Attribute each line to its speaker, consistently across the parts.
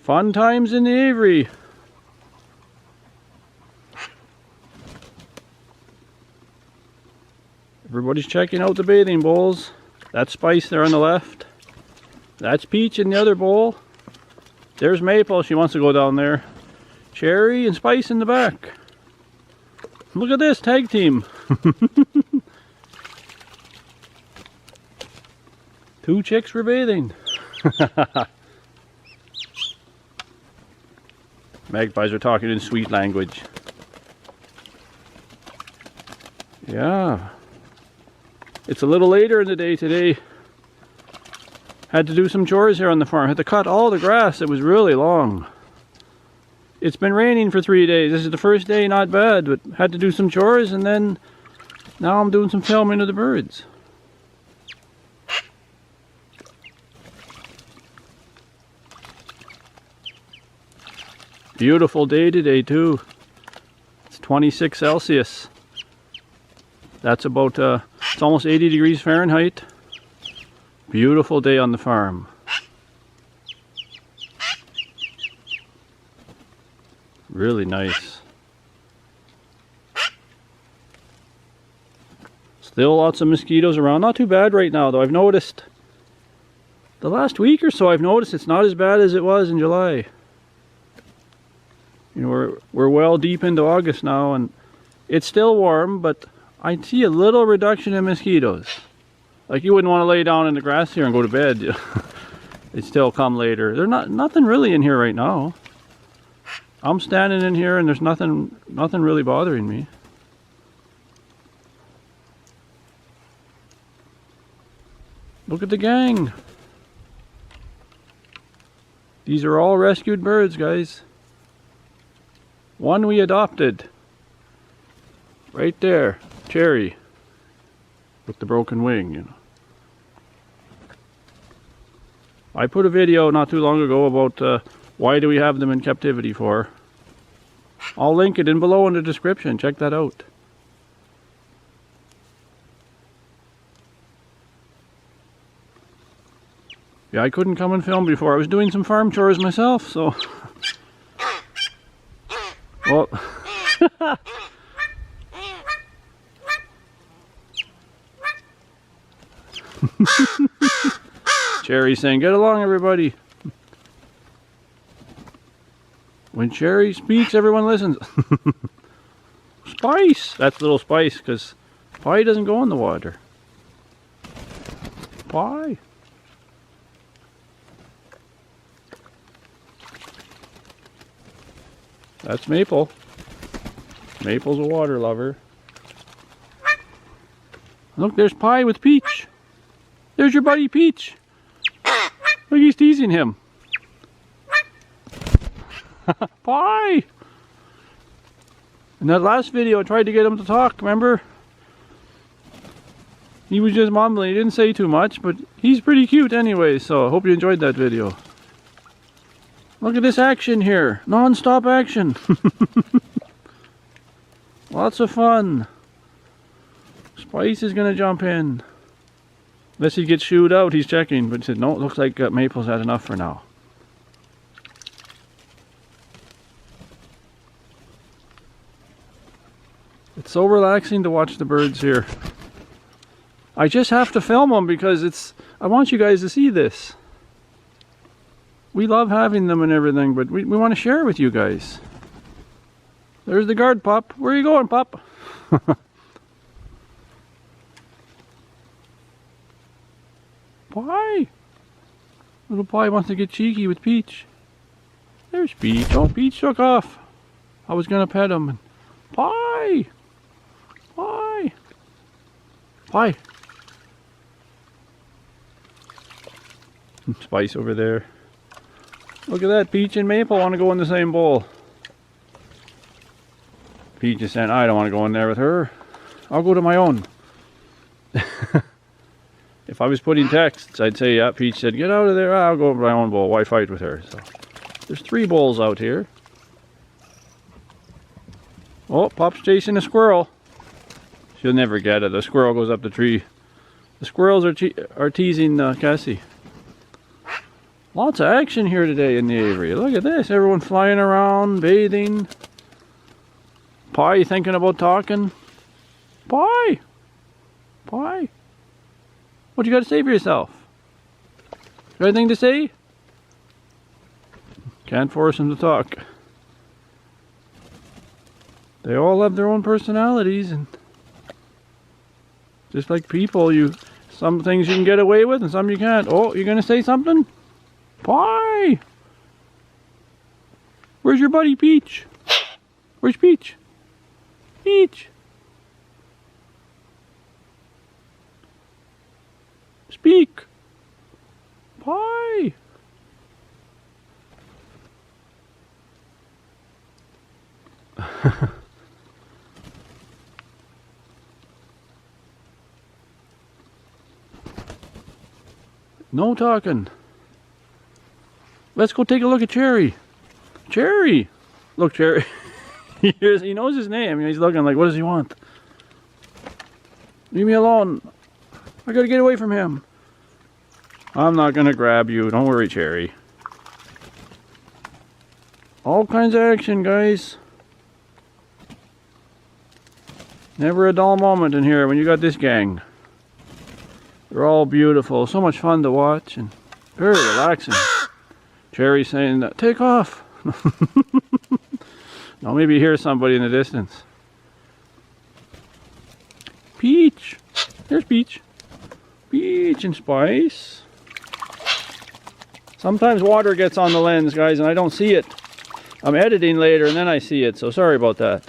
Speaker 1: Fun times in the Avery. Everybody's checking out the bathing bowls. That's Spice there on the left. That's Peach in the other bowl. There's Maple, she wants to go down there. Cherry and Spice in the back. Look at this tag team. Two chicks were bathing. Magpies are talking in sweet language. Yeah. It's a little later in the day today. Had to do some chores here on the farm. Had to cut all the grass. It was really long. It's been raining for 3 days. This is the first day, not bad, but had to do some chores, and then now I'm doing some filming of the birds. Beautiful day today too. It's 26 Celsius. That's about, it's almost 80 degrees Fahrenheit. Beautiful day on the farm. Really nice. Still lots of mosquitoes around. Not too bad right now though. I've noticed the last week or so, I've noticed it's not as bad as it was in July. You know, we're well deep into August now, and it's still warm, but I see a little reduction in mosquitoes. Like, you wouldn't want to lay down in the grass here and go to bed. They still come later. There's nothing really in here right now. I'm standing in here and there's nothing really bothering me. Look at the gang. These are all rescued birds, guys. One we adopted. Right there. Cherry. With the broken wing, you know. I put a video not too long ago about why do we have them in captivity for. I'll link it in below in the description. Check that out. Yeah, I couldn't come and film before. I was doing some farm chores myself, so... Well, Cherry's saying, get along everybody. When Cherry speaks, everyone listens. Spice! That's little Spice, because Pie doesn't go in the water. Pie! That's Maple. Maple's a water lover. Look, there's Pie with Peach. There's your buddy Peach. Look, he's teasing him. Pie! In that last video, I tried to get him to talk, remember? He was just mumbling. He didn't say too much, but he's pretty cute anyway, so I hope you enjoyed that video. Look at this action here. Non-stop action. Lots of fun. Spice is going to jump in. Unless he gets shooed out, he's checking. But he said, no, it looks like Maple's had enough for now. It's so relaxing to watch the birds here. I just have to film them because I want you guys to see this. We love having them and everything, but we want to share with you guys. There's the guard pup. Where are you going, pup? Pie! Little Pie wants to get cheeky with Peach. There's Peach. Oh, Peach took off. I was going to pet him. And Pie! Pie! Pie! Spice over there. Look at that, Peach and Maple want to go in the same bowl. Peach is saying, I don't want to go in there with her. I'll go to my own. If I was putting texts, I'd say, yeah, Peach said, get out of there. I'll go to my own bowl. Why fight with her? So there's 3 bowls out here. Oh, Pop's chasing a squirrel. She'll never get it. The squirrel goes up the tree. The squirrels are teasing Cassie. Lots of action here today in the aviary. Look at this. Everyone flying around, bathing. Pie thinking about talking. Pie! Pie! What you got to say for yourself? Got anything to say? Can't force him to talk. They all have their own personalities, and just like people, some things you can get away with and some you can't. Oh, you're gonna say something? Pie! Where's your buddy Peach? Where's Peach? Peach! Speak! Pie! No talking. Let's go take a look at Cherry. Cherry! Look, Cherry. He knows his name. He's looking like, what does he want? Leave me alone. I gotta get away from him. I'm not gonna grab you. Don't worry, Cherry. All kinds of action, guys. Never a dull moment in here when you got this gang. They're all beautiful. So much fun to watch and very relaxing. Cherry's saying, take off. Now maybe you hear somebody in the distance. Peach. There's Peach. Peach and Spice. Sometimes water gets on the lens, guys, and I don't see it. I'm editing later and then I see it, so sorry about that.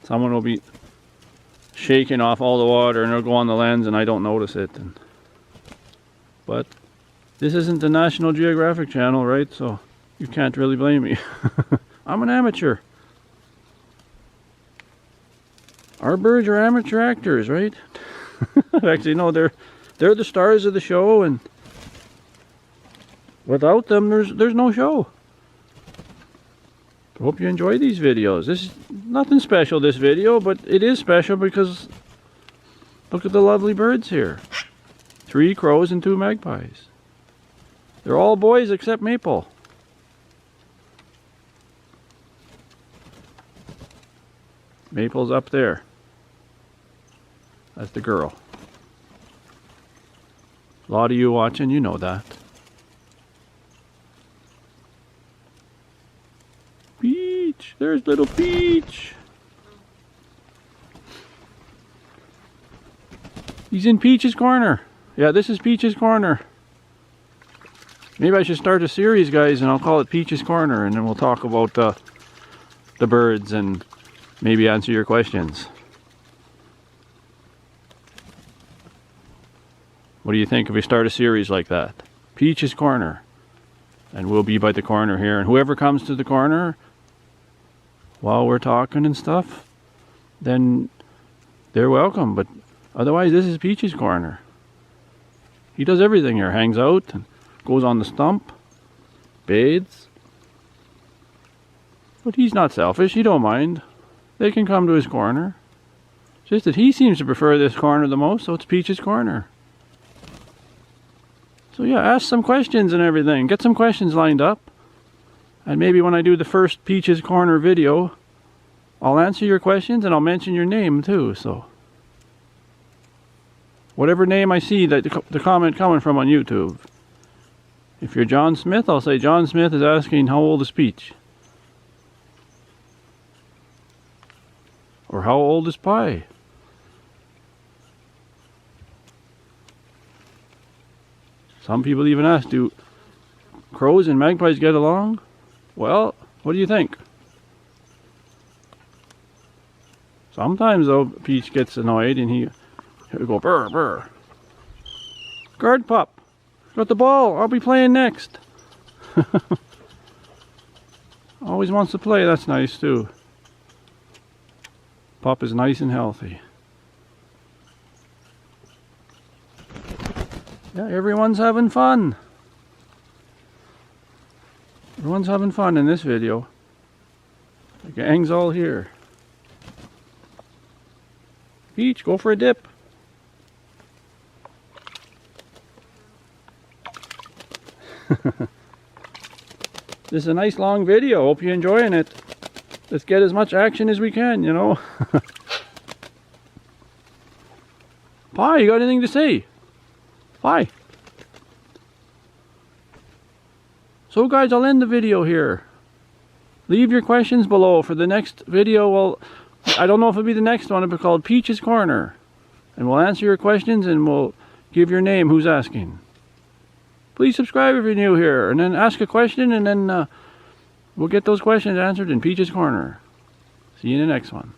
Speaker 1: Someone will be shaking off all the water and it'll go on the lens and I don't notice it. But this isn't the National Geographic Channel, right? So you can't really blame me. I'm an amateur. Our birds are amateur actors, right? Actually, no, they're the stars of the show, and without them, there's no show. I hope you enjoy these videos. This is nothing special, this video, but it is special because look at the lovely birds here. 3 crows and 2 magpies. They're all boys except Maple. Maple's up there. That's the girl. A lot of you watching, you know that. Peach! There's little Peach! He's in Peach's corner. Yeah, this is Peach's corner. Maybe I should start a series, guys, and I'll call it Peach's Corner, and then we'll talk about the birds and maybe answer your questions. What do you think if we start a series like that? Peach's Corner. And we'll be by the corner here. And whoever comes to the corner while we're talking and stuff, then they're welcome. But otherwise, this is Peach's Corner. He does everything here. Hangs out and goes on the stump. Bathes. But he's not selfish. He don't mind. They can come to his corner. Just that he seems to prefer this corner the most, so it's Peach's Corner. So yeah, ask some questions and everything. Get some questions lined up. And maybe when I do the first Peach's Corner video, I'll answer your questions and I'll mention your name too. So whatever name I see that the comment coming from on YouTube. If you're John Smith, I'll say John Smith is asking how old is Peach? Or how old is Pie? Some people even ask, do crows and magpies get along? Well, what do you think? Sometimes though, Peach gets annoyed and he'll go burr, burr. Guard pup, got the ball, I'll be playing next. Always wants to play, that's nice too. Pup is nice and healthy. Yeah, everyone's having fun. Everyone's having fun in this video. The gang's all here. Peach, go for a dip. This is a nice long video. Hope you're enjoying it. Let's get as much action as we can, you know. Pie, you got anything to say? Pie. So guys, I'll end the video here. Leave your questions below for the next video. Well, I don't know if it'll be the next one. It'll be called Peach's Corner. And we'll answer your questions and we'll give your name, who's asking. Please subscribe if you're new here, and then ask a question, and then we'll get those questions answered in Peach's Corner. See you in the next one.